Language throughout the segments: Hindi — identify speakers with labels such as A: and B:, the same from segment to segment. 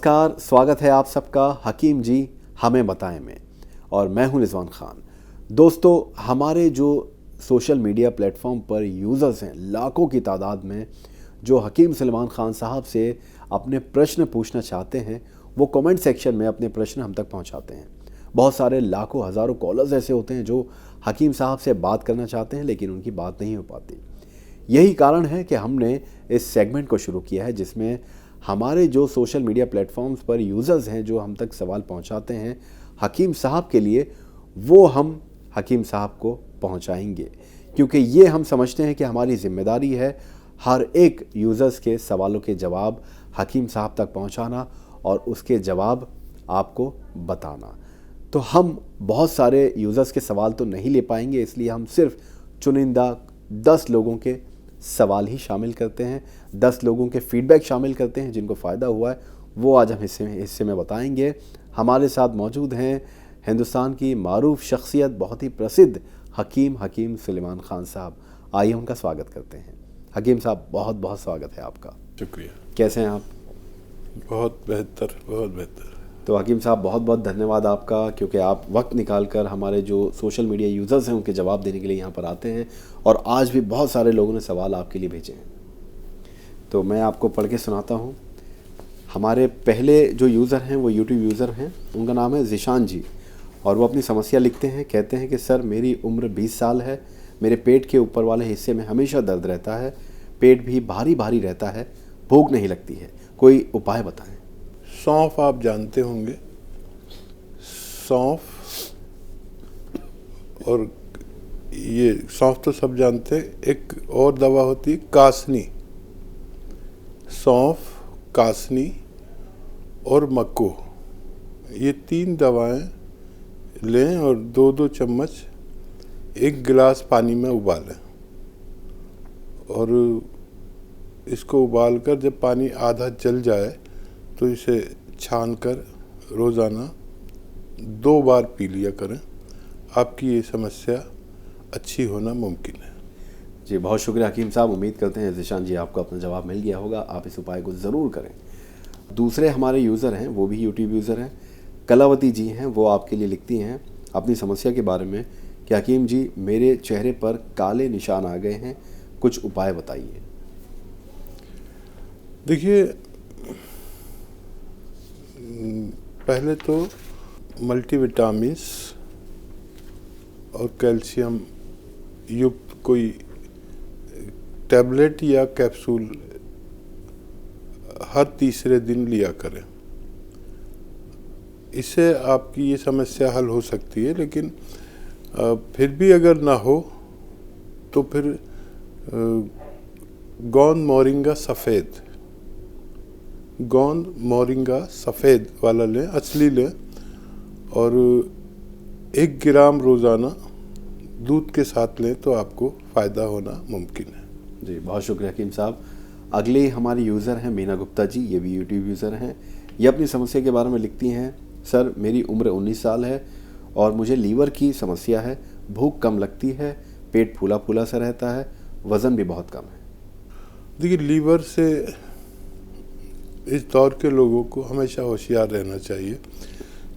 A: नमस्कार, स्वागत है आप सबका हकीम जी हमें बताएं में। और मैं हूं रिजवान खान। दोस्तों, हमारे जो सोशल मीडिया प्लेटफॉर्म पर यूज़र्स हैं लाखों की तादाद में, जो हकीम सलमान खान साहब से अपने प्रश्न पूछना चाहते हैं, वो कमेंट सेक्शन में अपने प्रश्न हम तक पहुंचाते हैं। बहुत सारे लाखों हज़ारों कॉलर्स ऐसे होते हैं जो हकीम साहब से बात करना चाहते हैं, लेकिन उनकी बात नहीं हो पाती। यही कारण है कि हमने इस सेगमेंट को शुरू किया है, जिसमें हमारे जो सोशल मीडिया प्लेटफॉर्म्स पर यूज़र्स हैं जो हम तक सवाल पहुंचाते हैं हकीम साहब के लिए, वो हम हकीम साहब को पहुंचाएंगे, क्योंकि ये हम समझते हैं कि हमारी जिम्मेदारी है हर एक यूज़र्स के सवालों के जवाब हकीम साहब तक पहुंचाना और उसके जवाब आपको बताना। तो हम बहुत सारे यूज़र्स के सवाल तो नहीं ले पाएंगे, इसलिए हम सिर्फ चुनिंदा 10 लोगों के सवाल ही शामिल करते हैं, 10 लोगों के फीडबैक शामिल करते हैं जिनको फ़ायदा हुआ है, वो आज हम हिस्से में बताएंगे। हमारे साथ मौजूद हैं हिंदुस्तान की मारूफ शख्सियत, बहुत ही प्रसिद्ध हकीम सलमान खान साहब। आइए उनका स्वागत करते हैं। हकीम साहब, बहुत बहुत स्वागत है आपका।
B: शुक्रिया।
A: कैसे हैं आप?
B: बहुत बेहतर, बहुत बेहतर।
A: तो हकीम साहब, बहुत बहुत धन्यवाद आपका, क्योंकि आप वक्त निकाल कर हमारे जो सोशल मीडिया यूज़र्स हैं उनके जवाब देने के लिए यहाँ पर आते हैं। और आज भी बहुत सारे लोगों ने सवाल आपके लिए भेजे हैं, तो मैं आपको पढ़ के सुनाता हूँ। हमारे पहले जो यूज़र हैं वो यूट्यूब यूज़र हैं, उनका नाम है ज़िशान जी, और वो अपनी समस्या लिखते हैं। कहते हैं कि सर, मेरी उम्र 20 साल है, मेरे पेट के ऊपर वाले हिस्से में हमेशा दर्द रहता है, पेट भी भारी भारी रहता है, भूख नहीं लगती है, कोई उपाय बताएं।
B: सौंफ आप जानते होंगे, सौंफ, और ये सौंफ तो सब जानते हैं। एक और दवा होती है कासनी, सौंफ, कासनी और मक्को, ये 3 दवाएं लें और 2-2 चम्मच 1 गिलास पानी में उबालें। और इसको उबालकर जब पानी आधा जल जाए तो इसे छानकर रोज़ाना 2 बार पी लिया करें। आपकी ये समस्या अच्छी होना मुमकिन है।
A: जी, बहुत शुक्रिया हकीम साहब। उम्मीद करते हैं ज़िशान जी आपको अपना जवाब मिल गया होगा, आप इस उपाय को ज़रूर करें। दूसरे हमारे यूज़र हैं, वो भी यूट्यूब यूज़र हैं, कलावती जी हैं। वो आपके लिए लिखती हैं अपनी समस्या के बारे में कि हकीम जी, मेरे चेहरे पर काले निशान आ गए हैं, कुछ उपाय बताइए।
B: देखिए, पहले तो मल्टीविटामिन्स और कैल्शियम युक्त कोई टैबलेट या कैप्सूल हर तीसरे दिन लिया करें। इससे आपकी ये समस्या हल हो सकती है, लेकिन फिर भी अगर ना हो तो फिर गोंद मोरिंगा सफ़ेद वाला लें, असली लें, और 1 ग्राम रोज़ाना दूध के साथ लें तो आपको फ़ायदा होना मुमकिन है।
A: जी, बहुत शुक्रिया हकीम साहब। अगले हमारी यूज़र हैं मीना गुप्ता जी, ये भी यूट्यूब यूज़र हैं। ये अपनी समस्या के बारे में लिखती हैं, सर, मेरी उम्र 19 साल है और मुझे लीवर की समस्या है, भूख कम लगती है, पेट फूला फूला सा रहता है, वज़न भी बहुत कम है।
B: देखिए, लीवर से इस दौर के लोगों को हमेशा होशियार रहना चाहिए।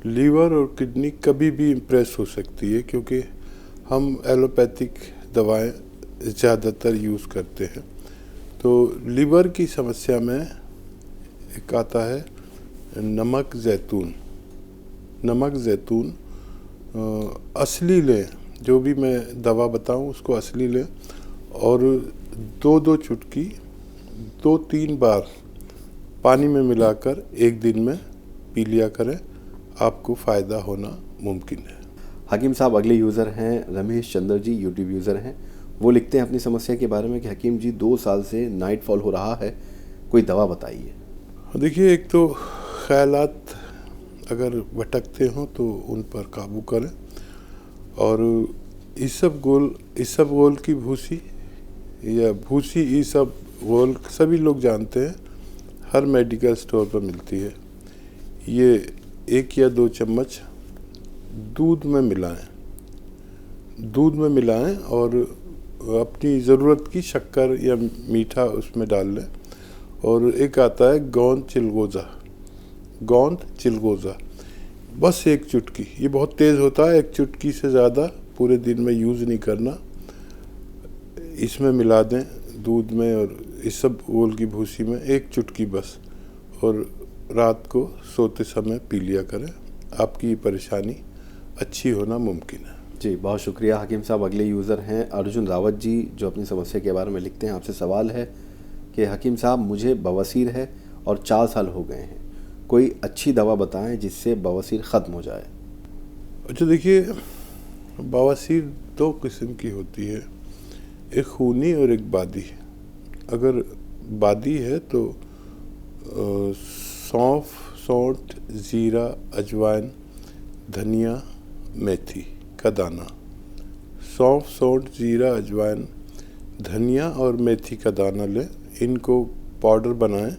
B: लीवर और किडनी कभी भी इम्प्रेस हो सकती है, क्योंकि हम एलोपैथिक दवाएं ज़्यादातर यूज़ करते हैं। तो लीवर की समस्या में एक आता है नमक ज़ैतून असली लें। जो भी मैं दवा बताऊं उसको असली लें, और 2-2 चुटकी 2-3 बार पानी में मिलाकर 1 दिन में पी लिया करें, आपको फ़ायदा होना मुमकिन है।
A: हकीम साहब, अगले यूज़र हैं रमेश चंद्र जी, यूट्यूब यूज़र हैं। वो लिखते हैं अपनी समस्या के बारे में कि हकीम जी, 2 साल से नाइट फॉल हो रहा है, कोई दवा बताइए।
B: देखिए, एक तो ख्यालात अगर भटकते हों तो उन पर काबू करें, और इसबगोल की भूसी या भूसी इसबगोल सभी लोग जानते हैं, हर मेडिकल स्टोर पर मिलती है। ये 1 या 2 चम्मच दूध में मिलाएं और अपनी ज़रूरत की शक्कर या मीठा उसमें डाल लें। और एक आता है गोंद चिलगोज़ा, गोंद चिलगोज़ा, बस एक चुटकी। ये बहुत तेज़ होता है, एक चुटकी से ज़्यादा पूरे दिन में यूज़ नहीं करना। इसमें मिला दें दूध में और इस सब ओल की भूसी में, एक चुटकी बस, और रात को सोते समय पी लिया करें। आपकी ये परेशानी अच्छी होना मुमकिन है।
A: जी, बहुत शुक्रिया हकीम साहब। अगले यूज़र हैं अर्जुन रावत जी, जो अपनी समस्या के बारे में लिखते हैं। आपसे सवाल है कि हकीम साहब, मुझे बवासीर है और 4 साल हो गए हैं, कोई अच्छी दवा बताएं जिससे बवासीर ख़त्म हो जाए।
B: अच्छा, देखिए, बवासीर 2 किस्म की होती है, एक खूनी और एक बादी। अगर बादी है तो सौंफ, सौंठ, ज़ीरा, अजवाइन, धनिया, मेथी का दाना। सौंफ, सौंठ, ज़ीरा, अजवाइन, धनिया और मेथी का दाना लें, इनको पाउडर बनाएं।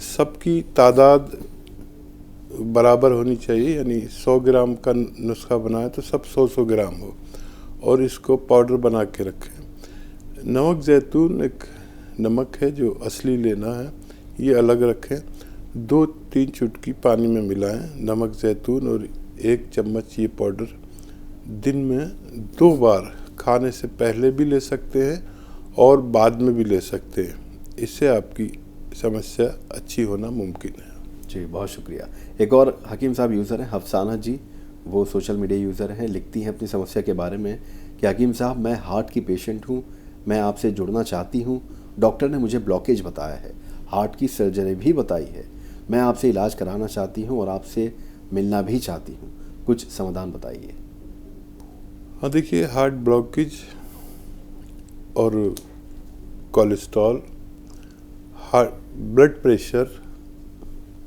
B: सबकी तादाद बराबर होनी चाहिए, यानी 100 ग्राम का नुस्खा बनाएं तो सब 100 ग्राम हो, और इसको पाउडर बना के रखें। नमक ज़ैतून एक नमक है जो असली लेना है, ये अलग रखें। 2-3 चुटकी पानी में मिलाएं नमक ज़ैतून, और 1 चम्मच ये पाउडर दिन में 2 बार, खाने से पहले भी ले सकते हैं और बाद में भी ले सकते हैं। इससे आपकी समस्या अच्छी होना मुमकिन है।
A: जी, बहुत शुक्रिया। एक और हकीम साहब यूज़र हैं अफसाना जी, वो सोशल मीडिया यूज़र हैं। लिखती हैं अपनी समस्या के बारे में कि हकीम साहब, मैं हार्ट की पेशेंट हूँ, मैं आपसे जुड़ना चाहती हूँ। डॉक्टर ने मुझे ब्लॉकेज बताया है, हार्ट की सर्जरी भी बताई है। मैं आपसे इलाज कराना चाहती हूँ और आपसे मिलना भी चाहती हूँ, कुछ समाधान बताइए।
B: हाँ, देखिए, हार्ट ब्लॉकेज और cholesterol, heart blood pressure,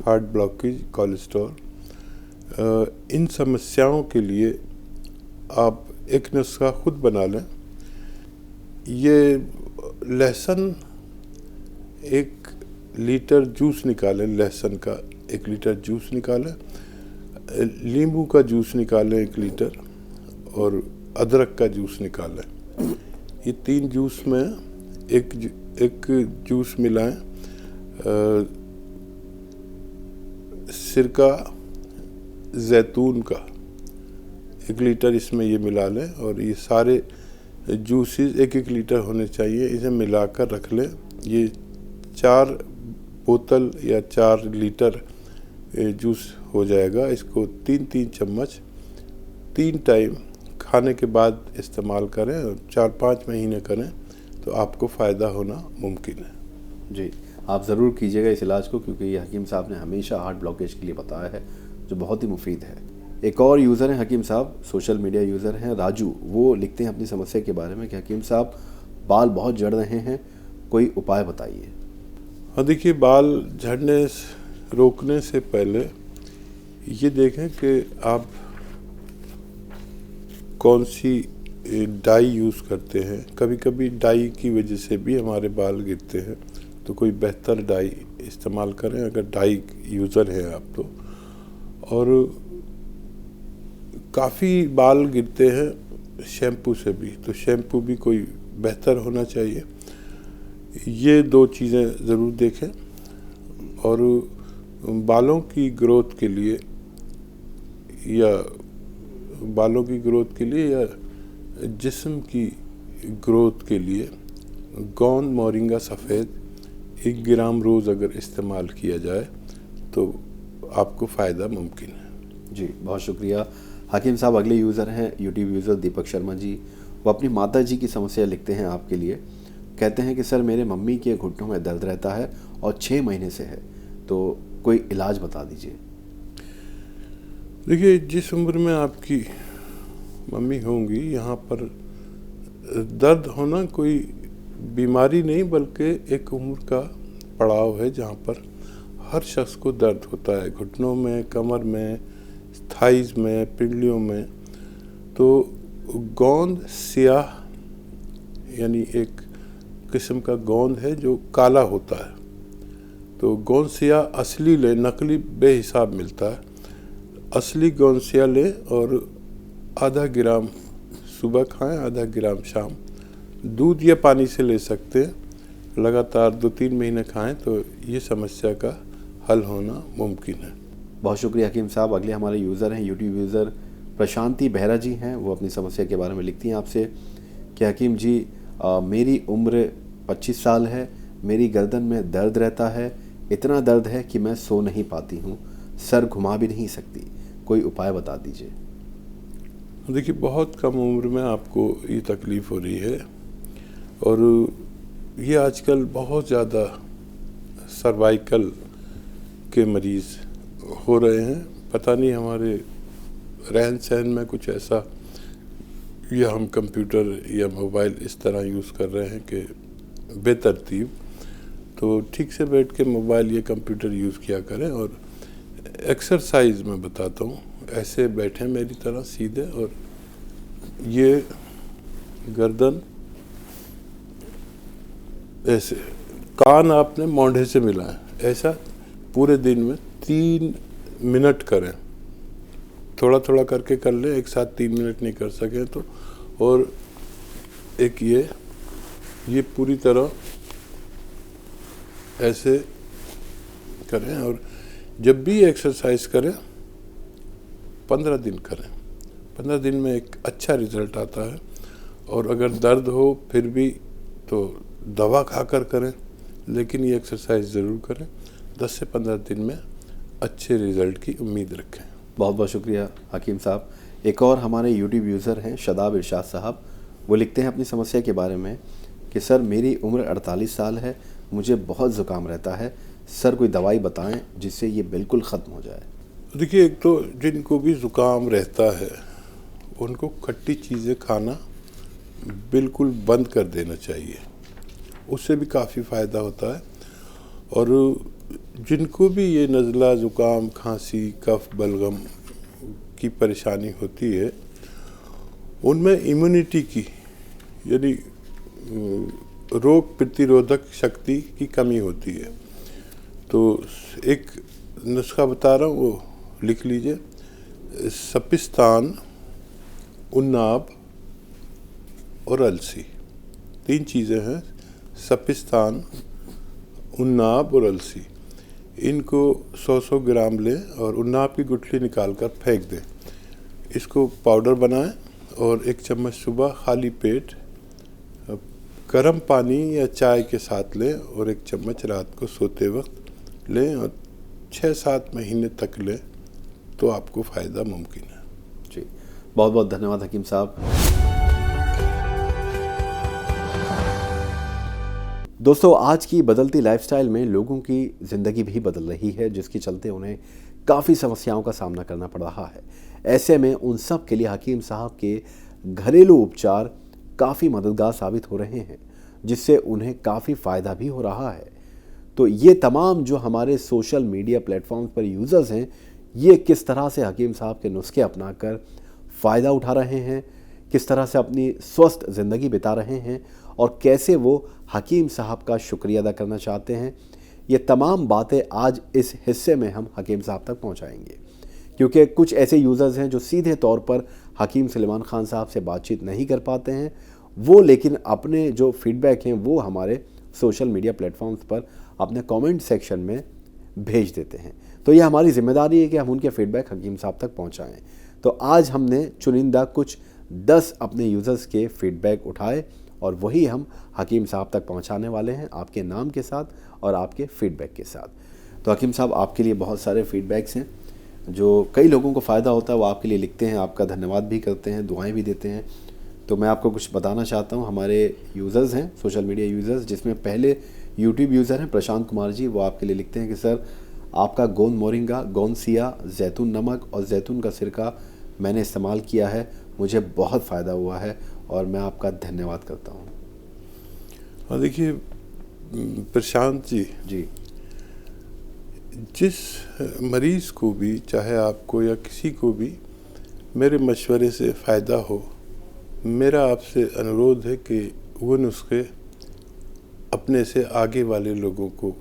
B: heart blockage, cholesterol, इन समस्याओं के लिए आप एक नुस्खा खुद बना लें। ये लहसुन 1 लीटर जूस निकालें, लहसुन का 1 लीटर जूस निकालें, नींबू का जूस निकालें 1 लीटर, और अदरक का जूस निकालें। ये 3 जूस में एक जूस मिलाएं, सिरका जैतून का 1 लीटर इसमें ये मिला लें, और ये सारे जूसेस 1-1 लीटर होने चाहिए, इसे मिलाकर रख लें। ये 4 बोतल या 4 लीटर जूस हो जाएगा। इसको 3-3 चम्मच 3 टाइम खाने के बाद इस्तेमाल करें, और 4-5 महीने करें तो आपको फ़ायदा होना मुमकिन है।
A: जी, आप ज़रूर कीजिएगा इस इलाज को, क्योंकि ये हकीम साहब ने हमेशा हार्ट ब्लॉकेज के लिए बताया है, जो बहुत ही मुफीद है। एक और यूज़र हैं हकीम साहब, सोशल मीडिया यूज़र हैं राजू, वो लिखते हैं अपनी समस्या के बारे में कि हकीम साहब, बाल बहुत झड़ रहे हैं, कोई उपाय बताइए।
B: हाँ, देखिए, बाल झड़ने रोकने से पहले ये देखें कि आप कौन सी डाई यूज़ करते हैं। कभी कभी डाई की वजह से भी हमारे बाल गिरते हैं, तो कोई बेहतर डाई इस्तेमाल करें अगर डाई यूज़र हैं आप तो। और काफ़ी बाल गिरते हैं शैम्पू से भी, तो शैम्पू भी कोई बेहतर होना चाहिए। ये 2 चीज़ें ज़रूर देखें। और बालों की ग्रोथ के लिए या जिस्म की ग्रोथ के लिए गोंद मोरिंगा सफ़ेद 1 ग्राम रोज़ अगर इस्तेमाल किया जाए तो आपको फ़ायदा मुमकिन है।
A: जी, बहुत शुक्रिया हकीम साहब। अगले यूज़र हैं यूट्यूब यूज़र दीपक शर्मा जी, वो अपनी माता जी की समस्या लिखते हैं आपके लिए। कहते हैं कि सर, मेरे मम्मी के घुटनों में दर्द रहता है और 6 महीने से है, तो कोई इलाज बता दीजिए।
B: देखिए, जिस उम्र में आपकी मम्मी होंगी, यहाँ पर दर्द होना कोई बीमारी नहीं बल्कि एक उम्र का पड़ाव है जहाँ पर हर शख्स को दर्द होता है, घुटनों में, कमर में, थाइज में, पिंडलियों में। तो गोंद स्याह यानी एक किस्म का गोंद है जो काला होता है, तो गोंद स्याह असली ले, नकली बेहिसाब मिलता है। असली गोंद स्याह ले और आधा ग्राम सुबह खाएं, आधा ग्राम शाम। दूध या पानी से ले सकते हैं, लगातार 2-3 महीने खाएं तो ये समस्या का हल होना मुमकिन है।
A: बहुत शुक्रिया हकीम साहब। अगले हमारे यूज़र हैं, यूट्यूब यूज़र प्रशांति बेहरा जी हैं। वो अपनी समस्या के बारे में लिखती हैं आपसे कि हकीम जी, मेरी उम्र 25 साल है, मेरी गर्दन में दर्द रहता है, इतना दर्द है कि मैं सो नहीं पाती हूँ, सर घुमा भी नहीं सकती, कोई उपाय बता दीजिए।
B: देखिए, बहुत कम उम्र में आपको ये तकलीफ़ हो रही है और ये आजकल बहुत ज़्यादा सर्वाइकल के मरीज़ हो रहे हैं। पता नहीं हमारे रहन सहन में कुछ ऐसा, या हम कंप्यूटर या मोबाइल इस तरह यूज़ कर रहे हैं कि बेतरतीब। तो ठीक से बैठ के मोबाइल या कंप्यूटर यूज़ किया करें। और एक्सरसाइज में बताता हूँ, ऐसे बैठें मेरी तरह सीधे, और ये गर्दन ऐसे, कान आपने मोंढे से मिलाएं, ऐसा पूरे दिन में 3 मिनट करें। थोड़ा थोड़ा करके कर लें, एक साथ 3 मिनट नहीं कर सकें तो। और एक ये पूरी तरह ऐसे करें। और जब भी एक्सरसाइज करें 15 दिन करें, 15 दिन में एक अच्छा रिजल्ट आता है। और अगर दर्द हो फिर भी तो दवा खाकर करें, लेकिन ये एक्सरसाइज ज़रूर करें। 10 से 15 दिन में अच्छे रिजल्ट की उम्मीद रखें।
A: बहुत बहुत शुक्रिया हकीम साहब। एक और हमारे यूट्यूब यूज़र हैं शदाब इरशाद साहब। वो लिखते हैं अपनी समस्या के बारे में कि सर, मेरी उम्र 48 साल है, मुझे बहुत ज़ुकाम रहता है, सर कोई दवाई बताएं जिससे ये बिल्कुल ख़त्म हो जाए।
B: देखिए, एक तो जिनको भी ज़ुकाम रहता है उनको खट्टी चीज़ें खाना बिल्कुल बंद कर देना चाहिए, उससे भी काफ़ी फ़ायदा होता है। और जिनको भी ये नज़ला, ज़ुकाम, खांसी, कफ, बलगम की परेशानी होती है, उनमें इम्यूनिटी की, यानी रोग प्रतिरोधक शक्ति की कमी होती है। तो एक नुस्खा बता रहा हूँ, वो लिख लीजिए। सपिस्तान, उन्नाब और अलसी, 3 चीज़ें हैं। सपिस्तान, उन्नाब और अलसी, इनको 100-100 ग्राम लें और उन्नाब की गुठली निकाल कर फेंक दें। इसको पाउडर बनाएं और 1 चम्मच सुबह खाली पेट गर्म पानी या चाय के साथ लें, और 1 चम्मच रात को सोते वक्त लें, और 6-7 महीने तक लें तो आपको फ़ायदा मुमकिन है।
A: जी, बहुत बहुत धन्यवाद हकीम साहब। दोस्तों, आज की बदलती लाइफस्टाइल में लोगों की ज़िंदगी भी बदल रही है, जिसके चलते उन्हें काफ़ी समस्याओं का सामना करना पड़ रहा है। ऐसे में उन सब के लिए हकीम साहब के घरेलू उपचार काफ़ी मददगार साबित हो रहे हैं, जिससे उन्हें काफ़ी फ़ायदा भी हो रहा है। तो ये तमाम जो हमारे सोशल मीडिया प्लेटफॉर्म्स पर यूज़र्स हैं, ये किस तरह से हकीम साहब के नुस्खे अपनाकर फ़ायदा उठा रहे हैं, किस तरह से अपनी स्वस्थ ज़िंदगी बिता रहे हैं, और कैसे वो हकीम साहब का शुक्रिया अदा करना चाहते हैं, ये तमाम बातें आज इस हिस्से में हम हकीम साहब तक पहुंचाएंगे। क्योंकि कुछ ऐसे यूज़र्स हैं जो सीधे तौर पर हकीम सलेमान ख़ान साहब से बातचीत नहीं कर पाते हैं, वो लेकिन अपने जो फीडबैक हैं वो हमारे सोशल मीडिया प्लेटफॉर्म्स पर अपने कमेंट सेक्शन में भेज देते हैं। तो ये हमारी ज़िम्मेदारी है कि हम उनके फीडबैक हकीम साहब तक पहुंचाएं। तो आज हमने चुनिंदा कुछ 10 अपने यूज़र्स के फीडबैक उठाए और वही हम हकीम साहब तक पहुंचाने वाले हैं, आपके नाम के साथ और आपके फीडबैक के साथ। तो हकीम साहब, आपके लिए बहुत सारे फीडबैक्स हैं जो कई लोगों को फ़ायदा होता है, वो आपके लिए लिखते हैं, आपका धन्यवाद भी करते हैं, दुआएं भी देते हैं। तो मैं आपको कुछ बताना चाहता हूं। हमारे यूज़र्स हैं, सोशल मीडिया यूज़र्स, जिसमें पहले यूट्यूब यूज़र हैं प्रशांत कुमार जी। वो आपके लिए लिखते हैं कि सर, आपका गोंद मोरिंगा, गोंद सिया, जैतून नमक और जैतून का सिरका मैंने इस्तेमाल किया है, मुझे बहुत फ़ायदा हुआ है और मैं आपका धन्यवाद करता हूँ।
B: हाँ, देखिए प्रशांत जी, जिस मरीज़ को भी, चाहे आपको या किसी को भी, मेरे मशवरे से फ़ायदा हो, मेरा आपसे अनुरोध है कि वो नुस्खे अपने से आगे वाले लोगों को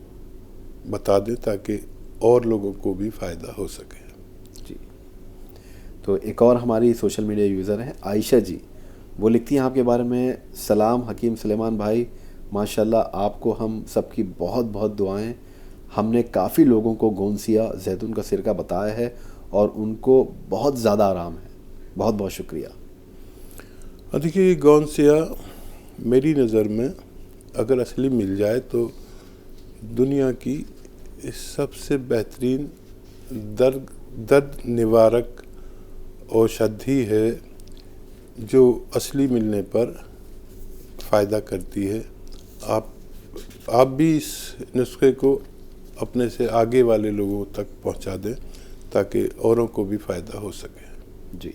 B: बता दें ताकि और लोगों को भी फ़ायदा हो सके।
A: जी, तो एक और हमारी सोशल मीडिया यूज़र हैं आयशा जी। वो लिखती हैं आपके बारे में, सलाम हकीम सलेमान भाई, माशाल्लाह आपको हम सबकी बहुत बहुत दुआएं। हमने काफ़ी लोगों को गोंसिया जैतून का सिरका बताया है और उनको बहुत ज़्यादा आराम है। बहुत बहुत शुक्रिया।
B: देखिए, गोंसिया मेरी नज़र में अगर असली मिल जाए तो दुनिया की सबसे बेहतरीन दर्द निवारक औषधि है जो असली मिलने पर फ़ायदा करती है। आप भी इस नुस्खे को अपने से आगे वाले लोगों तक पहुंचा दें ताकि औरों को भी फ़ायदा हो सके।
A: जी,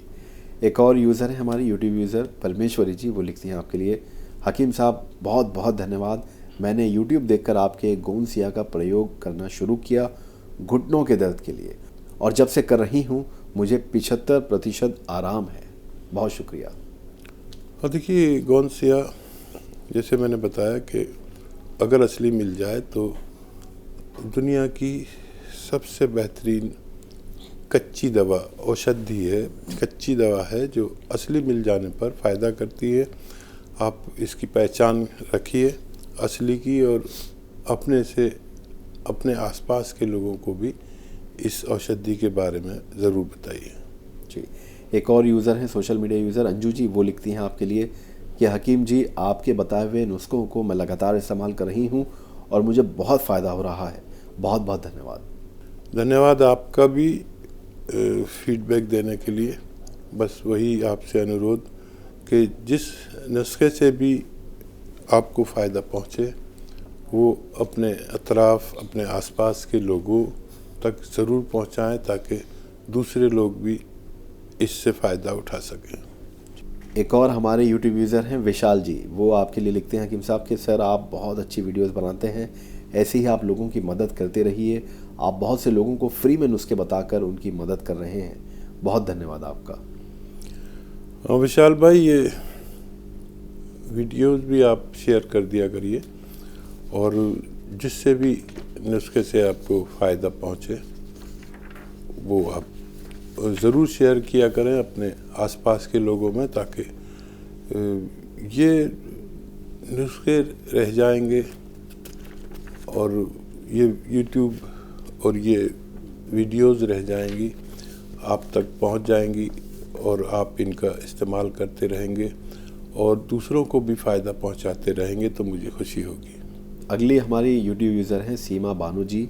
A: एक और यूज़र है हमारे यूट्यूब यूज़र परमेश्वरी जी, वो लिखती हैं आपके लिए, हकीम साहब बहुत बहुत धन्यवाद। मैंने यूट्यूब देखकर आपके गोंसिया का प्रयोग करना शुरू किया घुटनों के दर्द के लिए, और जब से कर रही हूँ मुझे 75% आराम है। बहुत शुक्रिया।
B: और देखिए, गोंसिया जैसे मैंने बताया कि अगर असली मिल जाए तो दुनिया की सबसे बेहतरीन कच्ची दवा औषधि है, कच्ची दवा है जो असली मिल जाने पर फ़ायदा करती है। आप इसकी पहचान रखिए असली की, और अपने आसपास के लोगों को भी इस औषधि के बारे में ज़रूर बताइए।
A: जी, एक और यूज़र हैं social media user Anju ji, वो लिखती हैं आपके लिए कि हकीम जी, आपके बताए हुए नुस्खों को मैं लगातार इस्तेमाल कर रही हूँ और मुझे बहुत फ़ायदा हो रहा है। बहुत बहुत धन्यवाद।
B: धन्यवाद आपका भी फीडबैक देने के लिए। बस वही आपसे अनुरोध कि जिस नुस्खे से भी आपको फ़ायदा पहुँचे वो अपने अतराफ़, अपने आसपास के लोगों तक ज़रूर पहुँचाएं ताकि दूसरे लोग भी इससे फ़ायदा उठा सकें।
A: एक और हमारे यूट्यूब यूज़र हैं विशाल जी, वो आपके लिए लिखते हैं हकीम साहब कि सर आप बहुत अच्छी वीडियोस बनाते हैं, ऐसे ही आप लोगों की मदद करते रहिए। आप बहुत से लोगों को फ्री में नुस्खे बताकर उनकी मदद कर रहे हैं। बहुत धन्यवाद आपका।
B: विशाल भाई, ये वीडियोस भी आप शेयर कर दिया करिए, और जिससे भी नुस्खे से आपको फ़ायदा पहुँचे वो आप ज़रूर शेयर किया करें अपने आसपास के लोगों में, ताकि ये नुस्खे रह जाएंगे और ये यूट्यूब और ये वीडियोस रह जाएंगी, आप तक पहुंच जाएंगी और आप इनका इस्तेमाल करते रहेंगे और दूसरों को भी फ़ायदा पहुंचाते रहेंगे तो मुझे खुशी होगी।
A: अगली हमारी यूट्यूब यूज़र हैं सीमा बानू जी,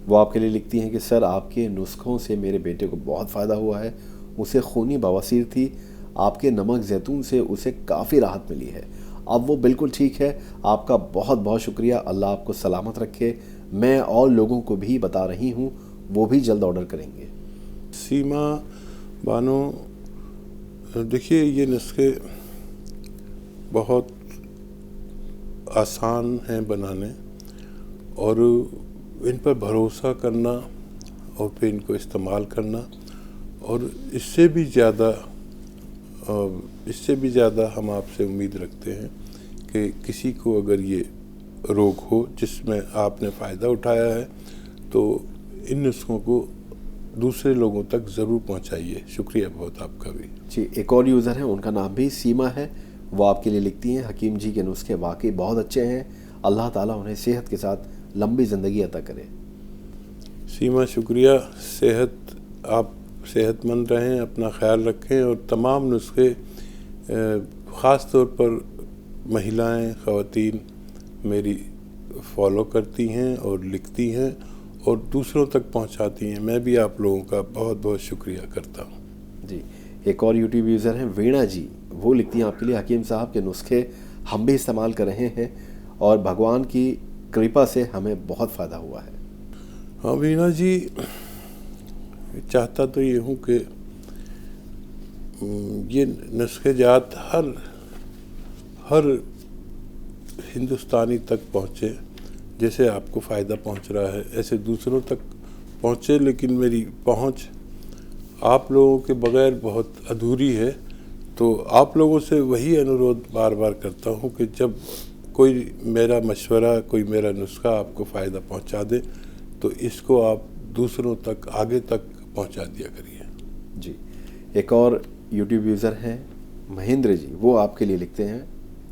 A: वो आपके लिए लिखती हैं कि सर आपके नुस्खों से मेरे बेटे को बहुत फ़ायदा हुआ है। उसे खूनी बवासीर थी, आपके नमक जैतून से उसे काफ़ी राहत मिली है, अब वो बिल्कुल ठीक है। आपका बहुत बहुत शुक्रिया, अल्लाह आपको सलामत रखे। मैं और लोगों को भी बता रही हूँ, वो भी जल्द ऑर्डर करेंगे।
B: सीमा बानो, देखिए ये नुस्खे बहुत आसान हैं बनाने, और इन पर भरोसा करना और फिर इनको इस्तेमाल करना, और इससे भी ज़्यादा हम आपसे उम्मीद रखते हैं कि किसी को अगर ये रोग हो जिसमें आपने फ़ायदा उठाया है तो इन नुस्खों को दूसरे लोगों तक ज़रूर पहुंचाइए। शुक्रिया बहुत आपका भी।
A: जी, एक और यूज़र है, उनका नाम भी सीमा है, वो आपके लिए लिखती हैं हकीम जी के नुस्खे वाकई बहुत अच्छे हैं, अल्लाह ताला उन्हें सेहत के साथ लंबी ज़िंदगी अता करे।
B: सीमा शुक्रिया। आप सेहतमंद रहें, अपना ख्याल रखें, और तमाम नुस्खे ख़ास तौर पर महिलाएं, ख़वातीन मेरी फॉलो करती हैं और लिखती हैं और दूसरों तक पहुंचाती हैं। मैं भी आप लोगों का बहुत बहुत शुक्रिया करता हूं।
A: जी, एक और यूट्यूब यूज़र हैं वीणा जी, वो लिखती हैं आपके लिए हकीम साहब के नुस्खे हम भी इस्तेमाल कर रहे हैं और भगवान की कृपा से हमें बहुत फ़ायदा हुआ है।
B: हाँ वीणा जी, चाहता तो ये हूँ कि ये नुस्खे जात हर हिंदुस्तानी तक पहुँचे। जैसे आपको फ़ायदा पहुँच रहा है ऐसे दूसरों तक पहुँचे, लेकिन मेरी पहुँच आप लोगों के बगैर बहुत अधूरी है। तो आप लोगों से वही अनुरोध बार बार करता हूँ कि जब कोई मेरा मशवरा, कोई मेरा नुस्खा आपको फ़ायदा पहुँचा दे तो इसको आप दूसरों तक, आगे तक पहुँचा दिया करिए।
A: जी, एक और यूट्यूब यूज़र हैं महेंद्र जी, वो आपके लिए लिखते हैं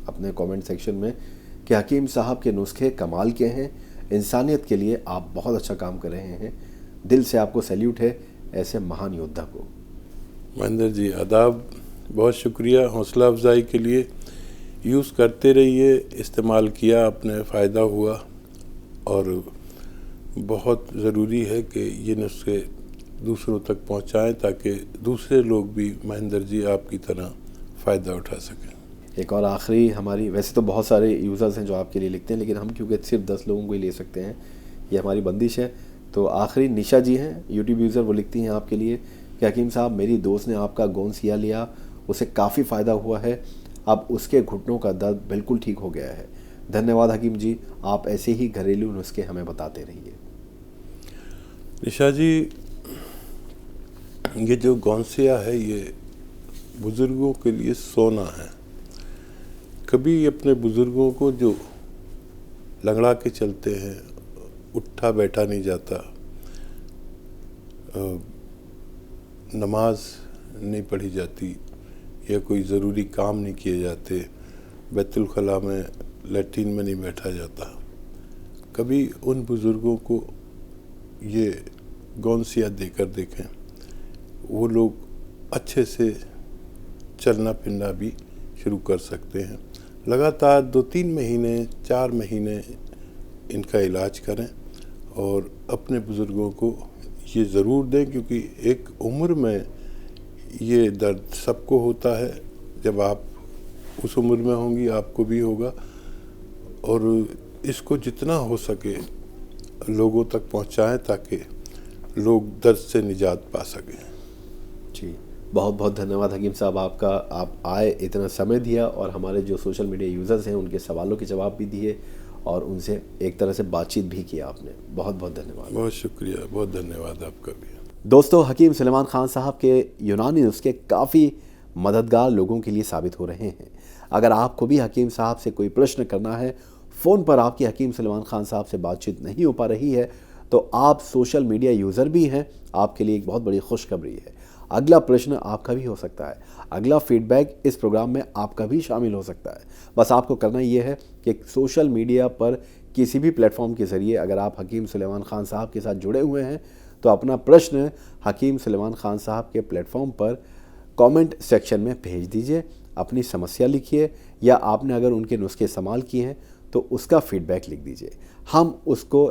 A: अपने कमेंट सेक्शन में कि हकीम साहब के नुस्खे कमाल के हैं, इंसानियत के लिए आप बहुत अच्छा काम कर रहे हैं। दिल से आपको सैल्यूट है ऐसे महान योद्धा को।
B: महेंद्र जी आदाब, बहुत शुक्रिया हौसला अफजाई के लिए। यूज़ करते रहिए, इस्तेमाल किया, अपने फ़ायदा हुआ, और बहुत ज़रूरी है कि ये नुस्खे दूसरों तक पहुंचाएं ताकि दूसरे लोग भी महेंद्र जी आपकी तरह फ़ायदा उठा सकें।
A: एक और आखिरी हमारी, वैसे तो बहुत सारे यूज़र्स हैं जो आपके लिए लिखते हैं, लेकिन हम क्योंकि सिर्फ 10 लोगों को ही ले सकते हैं, ये हमारी बंदिश है। तो आखिरी निशा जी हैं, यूट्यूब यूज़र, वो लिखती हैं आपके लिए कि हकीम साहब, मेरी दोस्त ने आपका गोंद सिया लिया, उसे काफ़ी फ़ायदा हुआ है, अब उसके घुटनों का दर्द बिल्कुल ठीक हो गया है। धन्यवाद हकीम जी, आप ऐसे ही घरेलू नुस्खे हमें बताते रहिए।
B: निशा जी, ये जो गौंसिया है ये बुज़ुर्गों के लिए सोना है। कभी अपने बुज़ुर्गों को जो लंगड़ा के चलते हैं, उठा बैठा नहीं जाता, नमाज नहीं पढ़ी जाती या कोई ज़रूरी काम नहीं किए जाते, बैतुल खला में लैट्रीन में नहीं बैठा जाता, कभी उन बुज़ुर्गों को ये गौंसिया देकर देखें। वो लोग अच्छे से चलना फिरना भी शुरू कर सकते हैं। लगातार 2-3 महीने 4 महीने इनका इलाज करें और अपने बुज़ुर्गों को ये ज़रूर दें, क्योंकि एक उम्र में ये दर्द सबको होता है। जब आप उस उम्र में होंगी आपको भी होगा, और इसको जितना हो सके लोगों तक पहुंचाएं ताकि लोग दर्द से निजात पा सकें।
A: जी, बहुत बहुत धन्यवाद हकीम साहब आपका। आप आए, इतना समय दिया और हमारे जो सोशल मीडिया यूज़र्स हैं उनके सवालों के जवाब भी दिए और उनसे एक तरह से बातचीत भी किया आपने। बहुत बहुत धन्यवाद।
B: बहुत शुक्रिया, बहुत धन्यवाद आपका भी।
A: दोस्तों, हकीम सुलेमान खान साहब के यूनानी नुस्खे काफ़ी मददगार लोगों के लिए साबित हो रहे हैं। अगर आपको भी हकीम साहब से कोई प्रश्न करना है, फ़ोन पर आपकी हकीम सुलेमान खान साहब से बातचीत नहीं हो पा रही है, तो आप सोशल मीडिया यूज़र भी हैं, आपके लिए एक बहुत बड़ी खुशखबरी है। अगला प्रश्न आपका भी हो सकता है, अगला फीडबैक इस प्रोग्राम में आपका भी शामिल हो सकता है। बस आपको करना ये है कि सोशल मीडिया पर किसी भी प्लेटफॉर्म के ज़रिए अगर आप हकीम सुलेमान खान साहब के साथ जुड़े हुए हैं तो अपना प्रश्न हकीम सुलेमान खान साहब के प्लेटफॉर्म पर कमेंट सेक्शन में भेज दीजिए, अपनी समस्या लिखिए, या आपने अगर उनके नुस्खे इस्तेमाल किए हैं तो उसका फीडबैक लिख दीजिए। हम उसको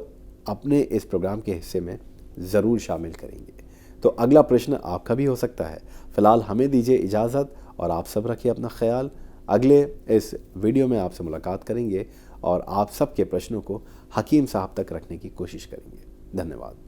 A: अपने इस प्रोग्राम के हिस्से में ज़रूर शामिल करेंगे। तो अगला प्रश्न आपका भी हो सकता है। फ़िलहाल हमें दीजिए इजाज़त और आप सब रखिए अपना ख्याल। अगले इस वीडियो में आपसे मुलाकात करेंगे और आप सब के प्रश्नों को हकीम साहब तक रखने की कोशिश करेंगे। धन्यवाद।